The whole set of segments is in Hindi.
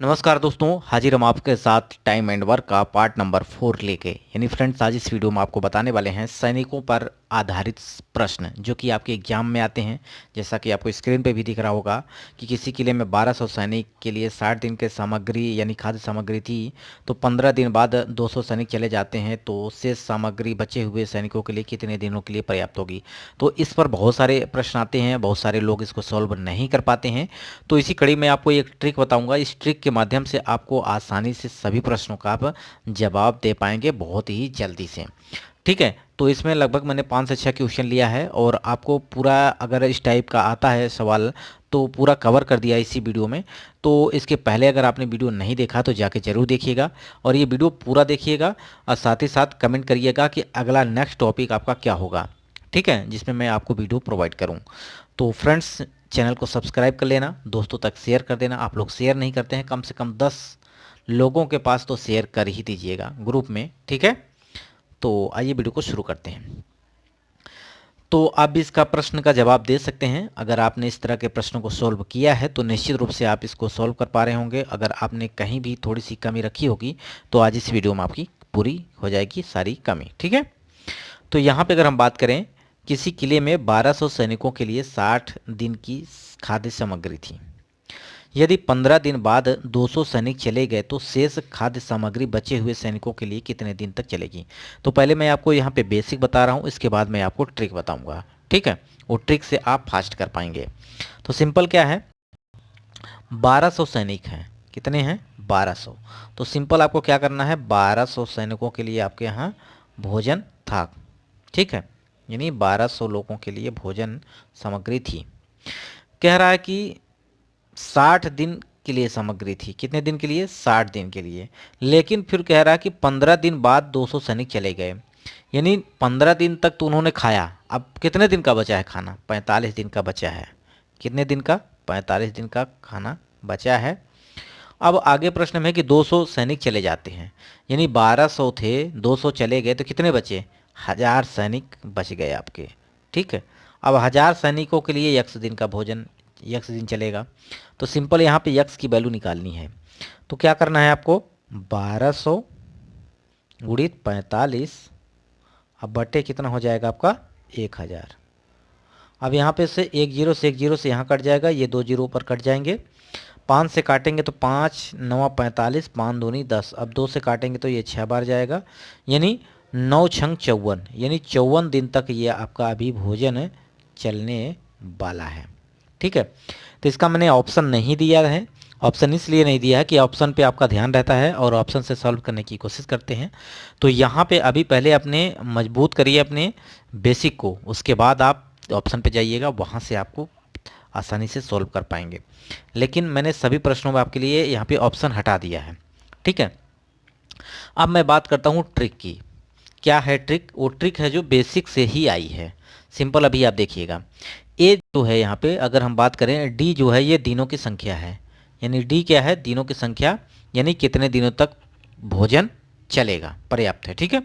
नमस्कार दोस्तों, हाजिर हम आपके साथ टाइम एंड वर्क का पार्ट नंबर 4 लेके। यानी फ्रेंड्स, आज इस वीडियो में आपको बताने वाले हैं सैनिकों पर आधारित प्रश्न जो कि आपके एग्जाम में आते हैं। जैसा कि आपको स्क्रीन पे भी दिख रहा होगा कि किसी किले में 1200 सैनिक के लिए 60 दिन के सामग्री यानी खाद्य सामग्री थी, तो 15 दिन बाद 200 सैनिक चले जाते हैं, तो शेष सामग्री बचे हुए सैनिकों के लिए कितने दिनों के लिए पर्याप्त होगी। तो इस पर बहुत सारे प्रश्न आते हैं, बहुत सारे लोग इसको सॉल्व नहीं कर पाते हैं। तो इसी कड़ी में आपको एक ट्रिक बताऊंगा। इस ट्रिक के माध्यम से आपको आसानी से सभी प्रश्नों का आप जवाब दे पाएंगे बहुत ही जल्दी से। ठीक है, तो इसमें लगभग मैंने 5 से 6 क्वेश्चन लिया है और आपको पूरा अगर इस टाइप का आता है सवाल तो पूरा कवर कर दिया इसी वीडियो में। तो इसके पहले अगर आपने वीडियो नहीं देखा तो जाके जरूर देखिएगा और ये वीडियो पूरा देखिएगा और साथ ही साथ कमेंट करिएगा कि अगला नेक्स्ट टॉपिक आपका क्या होगा। ठीक है, जिसमें मैं आपको वीडियो प्रोवाइड करूँ। तो फ्रेंड्स, चैनल को सब्सक्राइब कर लेना, दोस्तों तक शेयर कर देना। आप लोग शेयर नहीं करते हैं, कम से कम 10 लोगों के पास तो शेयर कर ही दीजिएगा ग्रुप में। ठीक है, तो आइए वीडियो को शुरू करते हैं। तो आप भी इसका प्रश्न का जवाब दे सकते हैं। अगर आपने इस तरह के प्रश्नों को सॉल्व किया है तो निश्चित रूप से आप इसको सॉल्व कर पा रहे होंगे। अगर आपने कहीं भी थोड़ी सी कमी रखी होगी तो आज इस वीडियो में आपकी पूरी हो जाएगी सारी कमी। ठीक है, तो यहाँ पे अगर हम बात करें, किसी किले में 1200 सैनिकों के लिए 60 दिन की खाद्य सामग्री थी। यदि 15 दिन बाद 200 सैनिक चले गए तो शेष खाद्य सामग्री बचे हुए सैनिकों के लिए कितने दिन तक चलेगी। तो पहले मैं आपको यहाँ पे बेसिक बता रहा हूँ, इसके बाद मैं आपको ट्रिक बताऊँगा। ठीक है, वो ट्रिक से आप फास्ट कर पाएंगे। तो सिंपल क्या है, 1200 सैनिक हैं। कितने हैं? 1200। तो सिंपल आपको क्या करना है, 1200 सैनिकों के लिए आपके यहाँ भोजन था। ठीक है, यानी 1200 लोगों के लिए भोजन सामग्री थी। कह रहा है कि 60 दिन के लिए सामग्री थी। कितने दिन के लिए? 60 दिन के लिए। लेकिन फिर कह रहा है कि 15 दिन बाद 200 सैनिक चले गए, यानी 15 दिन तक तो उन्होंने खाया। अब कितने दिन का बचा है खाना? 45 दिन का बचा है। कितने दिन का? 45 दिन का खाना बचा है। अब आगे प्रश्न में है कि 200 सैनिक चले जाते हैं, यानी 1200 थे, 200 चले गए तो कितने बचे? 1000 सैनिक बच गए आपके। ठीक है, अब 1000 सैनिकों के लिए यक्ष दिन का भोजन, यक्ष दिन चलेगा। तो सिंपल यहाँ पे यक्ष की वैल्यू निकालनी है। तो क्या करना है आपको, 1200 गुणित 45, अब बटे कितना हो जाएगा आपका? 1000। अब यहाँ पे से एक जीरो से यहाँ कट जाएगा, ये 2 जीरो ऊपर कट जाएंगे। 5 से काटेंगे तो 5 9 45, 5 दूनी 10। अब 2 से काटेंगे तो ये 6 बार जाएगा, यानी 9 छंग 54, यानी 54 दिन तक ये आपका अभी भोजन चलने वाला है। ठीक है, तो इसका मैंने ऑप्शन नहीं दिया है। ऑप्शन इसलिए नहीं दिया है कि ऑप्शन पे आपका ध्यान रहता है और ऑप्शन से सॉल्व करने की कोशिश करते हैं। तो यहाँ पे अभी पहले अपने मजबूत करिए अपने बेसिक को, उसके बाद आप ऑप्शन पे जाइएगा, वहाँ से आपको आसानी से सॉल्व कर पाएंगे। लेकिन मैंने सभी प्रश्नों में आपके लिए यहाँ पे ऑप्शन हटा दिया है। ठीक है, अब मैं बात करता हूँ ट्रिक की। क्या है ट्रिक? वो ट्रिक है जो बेसिक से ही आई है। सिंपल अभी आप देखिएगा, ए जो है यहाँ पे अगर हम बात करें, डी जो है ये दिनों की संख्या है, यानी डी क्या है? दिनों की संख्या, यानी कितने दिनों तक भोजन चलेगा, पर्याप्त है। ठीक है,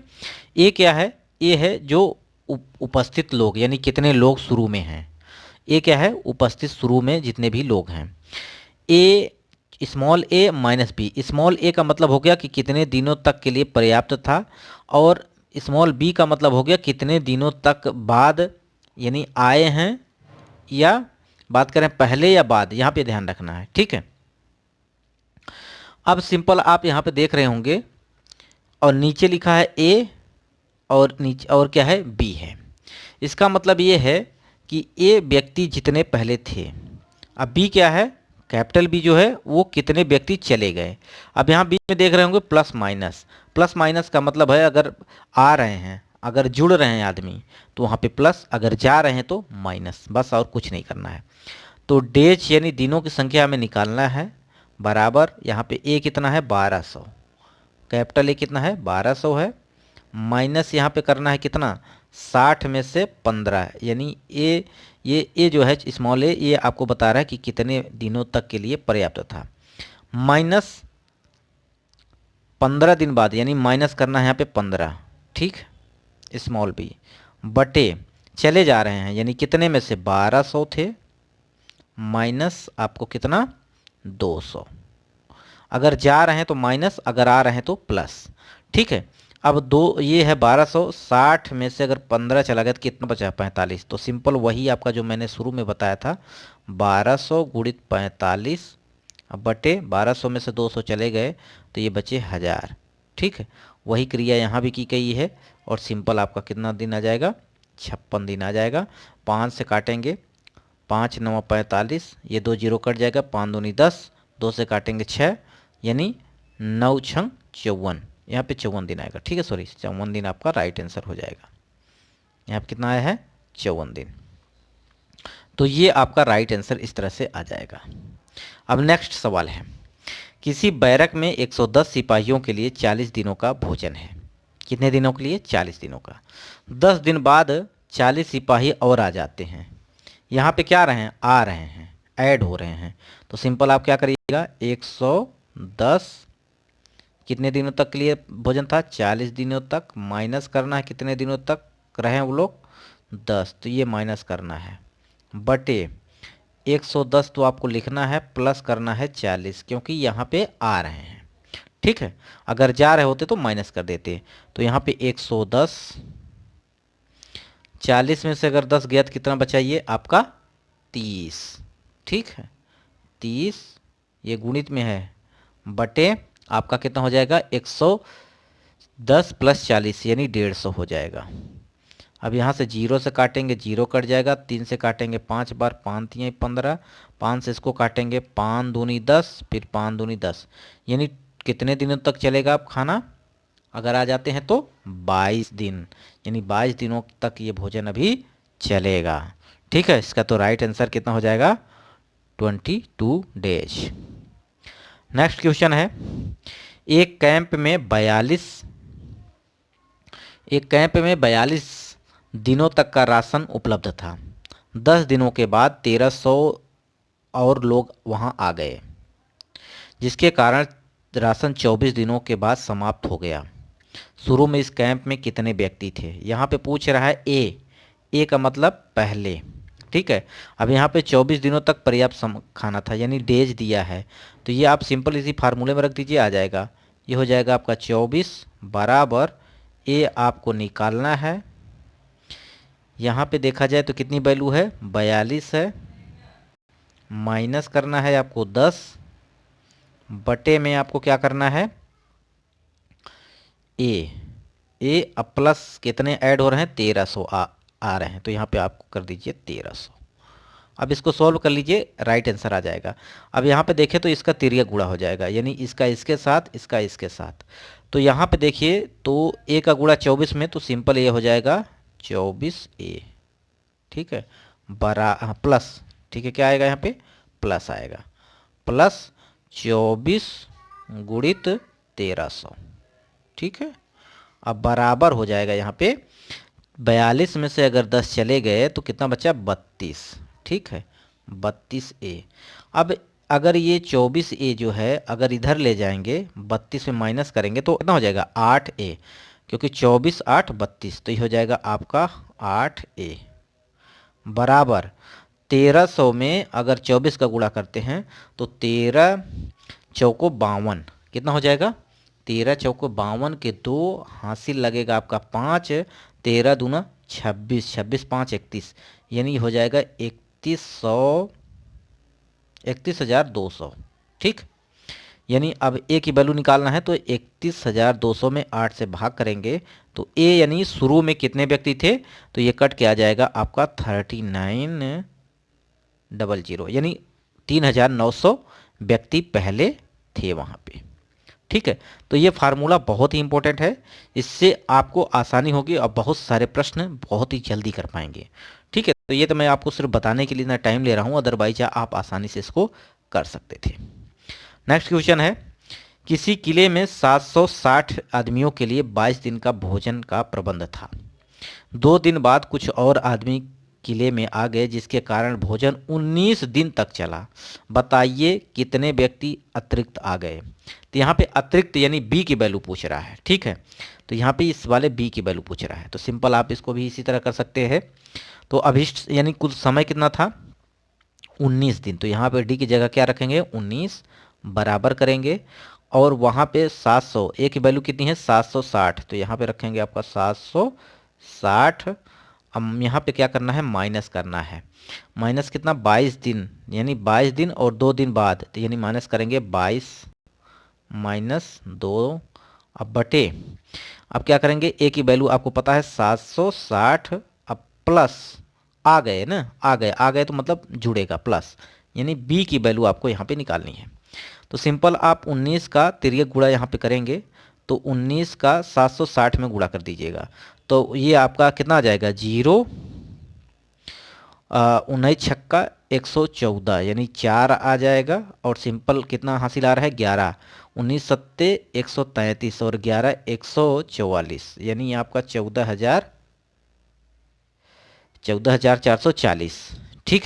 ए क्या है? ए है जो उपस्थित लोग, यानी कितने लोग शुरू में हैं। ए क्या है? उपस्थित शुरू में जितने भी लोग हैं। ए स्मॉल ए माइनस बी, स्मॉल ए का मतलब हो गया कि कितने दिनों तक के लिए पर्याप्त था, और स्मॉल बी का मतलब हो गया कितने दिनों तक बाद, यानी आए हैं, या बात करें पहले या बाद, यहाँ पे ध्यान रखना है। ठीक है, अब सिंपल आप यहाँ पे देख रहे होंगे और नीचे लिखा है ए और नीचे और क्या है? बी है। इसका मतलब ये है कि ए व्यक्ति जितने पहले थे। अब बी क्या है? कैपिटल बी जो है वो कितने व्यक्ति चले गए। अब यहाँ बीच में देख रहे होंगे प्लस माइनस। प्लस माइनस का मतलब है अगर आ रहे हैं, अगर जुड़ रहे हैं आदमी तो वहाँ पे प्लस, अगर जा रहे हैं तो माइनस, बस और कुछ नहीं करना है। तो डेज यानी दिनों की संख्या हमें निकालना है, बराबर यहाँ पे ए कितना है? 1200। कैपिटल ए कितना है? 1200 है, माइनस यहाँ पे करना है कितना? 60 में से 15, यानी ये ए जो है स्मॉल ए, ये आपको बता रहा है कि कितने दिनों तक के लिए पर्याप्त था। माइनस 15 दिन बाद, यानी माइनस करना है यहाँ पे 15। ठीक, स्मॉल बी बटे चले जा रहे हैं, यानी कितने में से? 1200 थे, माइनस आपको कितना? 200। अगर जा रहे हैं तो माइनस, अगर आ रहे हैं तो प्लस। ठीक है, अब दो ये है 1260 में से अगर 15 चला गया तो कितना बचा? 45। तो सिंपल वही आपका जो मैंने शुरू में बताया था, 1200 गुणित 45 अब बटे 1200 में से 200 चले गए तो ये बचे 1000। ठीक है, वही क्रिया यहाँ भी की गई है और सिंपल आपका कितना दिन आ जाएगा? 56 दिन आ जाएगा। 5 से काटेंगे, 5 9 45, ये 2 जीरो कट जाएगा, 5 दूनी 10, 2 से काटेंगे 6, यानी 9 छंग 54, यहाँ पे 54 दिन आएगा। ठीक है, सॉरी 54 दिन आपका राइट आंसर हो जाएगा। यहाँ पे कितना आया है? 54 दिन। तो ये आपका राइट आंसर इस तरह से आ जाएगा। अब नेक्स्ट सवाल है, किसी बैरक में 110 सिपाहियों के लिए 40 दिनों का भोजन है। कितने दिनों के लिए? 40 दिनों का। 10 दिन बाद 40 सिपाही और आ जाते हैं। यहाँ पे क्या रहे हैं? आ रहे हैं, ऐड हो रहे हैं। तो सिंपल आप क्या करिएगा? 110 कितने दिनों तक के लिए भोजन था? 40 दिनों तक, माइनस करना है कितने दिनों तक रहे वो लोग? 10। तो ये माइनस करना है, बटे 110 तो आपको लिखना है, प्लस करना है 40 क्योंकि यहाँ पे आ रहे हैं। ठीक है, अगर जा रहे होते तो माइनस कर देते। तो यहाँ पे 110, 40 में से अगर 10 गया तो कितना बचा? ये आपका 30। ठीक है, 30 ये गुणित में है, बटे आपका कितना हो जाएगा? 110 प्लस 40 यानी 150 हो जाएगा। अब यहाँ से 0 से काटेंगे, 0 कट जाएगा, 3 से काटेंगे 5 बार, 5 तियाँ 15, 5 से इसको काटेंगे, 5 दूनी 10, फिर 5 दूनी 10, यानी कितने दिनों तक चलेगा आप खाना? अगर आ जाते हैं तो 22 दिन, यानी 22 दिनों तक ये भोजन अभी चलेगा। ठीक है, इसका तो राइट आंसर कितना हो जाएगा? 22 डेज। नेक्स्ट क्वेश्चन है, एक कैंप में 42 दिनों तक का राशन उपलब्ध था। 10 दिनों के बाद 1300 और लोग वहां आ गए, जिसके कारण राशन 24 दिनों के बाद समाप्त हो गया। शुरू में इस कैंप में कितने व्यक्ति थे? यहाँ पे पूछ रहा है ए का मतलब पहले। ठीक है, अब यहाँ पे 24 दिनों तक पर्याप्त खाना था, यानी डेज दिया है, तो ये आप सिंपल इसी फार्मूले में रख दीजिए, आ जाएगा। ये हो जाएगा आपका 24 बराबर ए आपको निकालना है। यहाँ पे देखा जाए तो कितनी वैल्यू है? 42 है, माइनस करना है आपको 10, बटे में आपको क्या करना है? ए अब प्लस कितने ऐड हो रहे हैं? 1300 आ रहे हैं, तो यहाँ पे आपको कर दीजिए 1300। अब इसको सॉल्व कर लीजिए, राइट आंसर आ जाएगा। अब यहाँ पे देखें तो इसका तिर्यक गुणा हो जाएगा, यानी इसका इसके साथ, इसका इसके साथ। तो यहाँ पे देखिए तो ए का गुणा 24 में, तो सिंपल ये हो जाएगा 24A। ठीक है, प्लस, ठीक है, क्या आएगा यहाँ पे? प्लस आएगा, प्लस 24 गुणित 1300। ठीक है, अब बराबर हो जाएगा यहाँ पे 42 में से अगर 10 चले गए तो कितना बचा? 32। ठीक है, 32A। अब अगर ये 24A जो है अगर इधर ले जाएंगे, 32 में माइनस करेंगे तो कितना हो जाएगा? 8A, क्योंकि 24 8 32, तो ये हो जाएगा आपका 8A बराबर 1300 में अगर 24 का गुणा करते हैं तो 13 चौको 52, कितना हो जाएगा? 13 चौको 52 के 2 हासिल लगेगा आपका 5, 13 दूना 26, 26 5 31, यानी हो जाएगा 31,200। ठीक, यानी अब ए की वैल्यू निकालना है तो 31,200 में 8 से भाग करेंगे तो ए यानी शुरू में कितने व्यक्ति थे? तो ये कट के आ जाएगा आपका 3900, यानी 3900 व्यक्ति पहले थे वहाँ पे। ठीक है, तो ये फार्मूला बहुत ही इंपॉर्टेंट है, इससे आपको आसानी होगी और बहुत सारे प्रश्न बहुत ही जल्दी कर पाएंगे। ठीक है, तो ये तो मैं आपको सिर्फ बताने के लिए ना टाइम ले रहा हूँ, अदरवाइज आप आसानी से इसको कर सकते थे। नेक्स्ट क्वेश्चन है, किसी किले में 760 आदमियों के लिए 22 दिन का भोजन का प्रबंध था। 2 दिन बाद कुछ और आदमी किले में आ गए, जिसके कारण भोजन 19 दिन तक चला। बताइए कितने व्यक्ति अतिरिक्त आ गए? तो यहाँ पे अतिरिक्त यानी बी की वैल्यू पूछ रहा है। ठीक है, तो यहाँ पे इस वाले बी की वैल्यू पूछ रहा है, तो सिंपल आप इसको भी इसी तरह कर सकते हैं। तो अभिष्ट यानी कुल समय कितना था? 19 दिन, तो यहाँ पे डी की जगह क्या रखेंगे? 19 बराबर करेंगे और वहाँ पे 700, ए की वैल्यू कितनी है 760, तो यहाँ पे रखेंगे आपका 760। अब यहाँ पे क्या करना है, माइनस करना है। माइनस कितना, 22 दिन, यानी 22 दिन और 2 दिन बाद, तो यानी माइनस करेंगे 22 माइनस 2। अब बटे, अब क्या करेंगे, ए की वैल्यू आपको पता है 760, अब प्लस आ गए ना, आ गए तो मतलब जुड़ेगा प्लस, यानी बी की वैल्यू आपको यहाँ पे निकालनी है। तो सिंपल आप 19 का तिर्यक गुणा यहाँ पे करेंगे, तो 19 का 760 में गुणा कर दीजिएगा, तो ये आपका कितना आ जाएगा, 0 19 छक्का 114, यानी 4 आ जाएगा। और सिंपल कितना हासिल आ रहा है, 11, 19 सत्ते 133 और 11 144, यानी आपका 14,440। ठीक,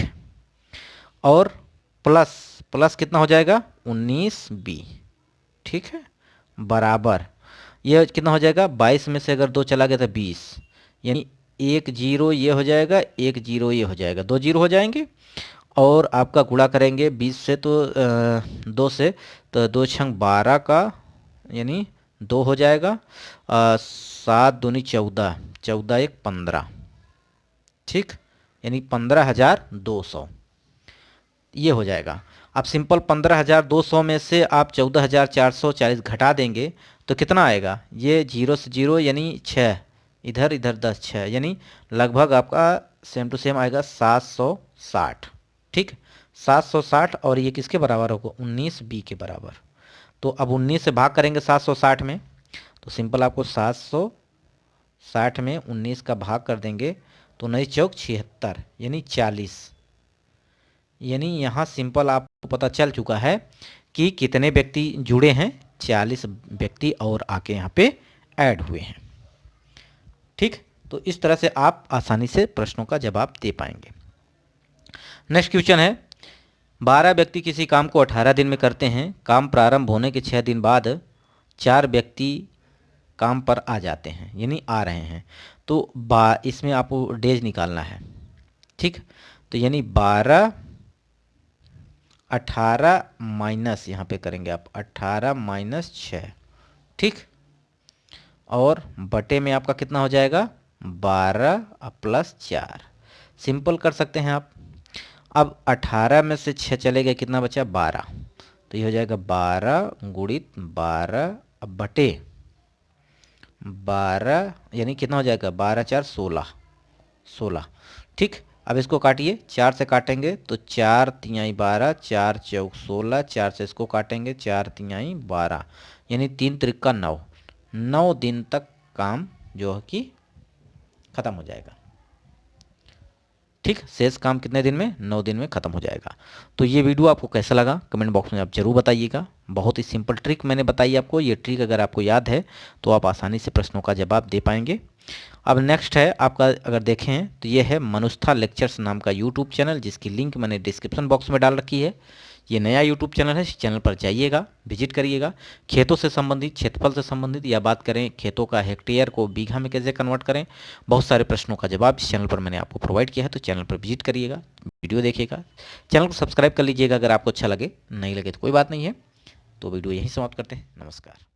और प्लस प्लस कितना हो जाएगा, 19b। ठीक है, बराबर ये कितना हो जाएगा, 22 में से अगर 2 चला गया तो 20, यानी 1 0 ये हो जाएगा, 1 0 ये हो जाएगा, 2 0 हो जाएंगे। और आपका गुणा करेंगे 20 से तो 2 से, तो 2 छंग 12 का, यानी 2 हो जाएगा, 7 दूनी 14, 14 1 15। ठीक, यानी 15,200 ये हो जाएगा। अब सिंपल 15,200 में से आप 14,440 घटा देंगे तो कितना आएगा, ये 0 से 0 यानी 6, इधर इधर 10, 6, यानी लगभग आपका सेम टू सेम आएगा 760। ठीक, 760, और ये किसके बराबर होगा, 19b के बराबर। तो अब 19 से भाग करेंगे 760 में, तो सिंपल आपको 760 में 19 का भाग कर देंगे, तो 9 चौक 76, यानी 40। यानी यहाँ सिंपल आपको पता चल चुका है कि कितने व्यक्ति जुड़े हैं, 40 व्यक्ति और आके यहाँ पे ऐड हुए हैं। ठीक, तो इस तरह से आप आसानी से प्रश्नों का जवाब दे पाएंगे। नेक्स्ट क्वेश्चन है, 12 व्यक्ति किसी काम को 18 दिन में करते हैं। काम प्रारंभ होने के 6 दिन बाद 4 व्यक्ति काम पर आ जाते हैं, यानी आ रहे हैं। तो इसमें आपको डेज निकालना है। ठीक, तो यानी 12 18 माइनस यहाँ पे करेंगे आप 18 माइनस 6। ठीक, और बटे में आपका कितना हो जाएगा, 12 प्लस 4। सिंपल कर सकते हैं आप। अब 18 में से 6 चले गए, कितना बचा, 12, तो ये हो जाएगा 12 गुणित 12 अब बटे 12, यानी कितना हो जाएगा, 12 4 16, 16। ठीक, अब इसको काटिए, 4 से काटेंगे तो 4 तिहाई 12, 4 चौक 16, 4 से इसको काटेंगे, 4 तिहाई 12, यानी 3 त्रिका 9, 9 दिन तक काम जो है कि ख़त्म हो जाएगा। ठीक, शेष काम कितने दिन में, 9 दिन में ख़त्म हो जाएगा। तो ये वीडियो आपको कैसा लगा कमेंट बॉक्स में आप ज़रूर बताइएगा। बहुत ही सिंपल ट्रिक मैंने बताई आपको, ये ट्रिक अगर आपको याद है तो आप आसानी से प्रश्नों का जवाब दे पाएंगे। अब नेक्स्ट है आपका, अगर देखें तो ये है मनुष्ठा लेक्चर्स नाम का यूट्यूब चैनल, जिसकी लिंक मैंने डिस्क्रिप्शन बॉक्स में डाल रखी है। ये नया यूट्यूब चैनल है, इस चैनल पर जाइएगा, विजिट करिएगा। खेतों से संबंधित, क्षेत्रफल से संबंधित, या बात करें खेतों का हेक्टेयर को बीघा में कैसे कन्वर्ट करें, बहुत सारे प्रश्नों का जवाब इस चैनल पर मैंने आपको प्रोवाइड किया है। तो चैनल पर विजिट करिएगा, वीडियो देखिएगा, चैनल को सब्सक्राइब कर लीजिएगा अगर आपको अच्छा लगे, नहीं लगे तो कोई बात नहीं है। तो वीडियो यहीं समाप्त करते हैं, नमस्कार।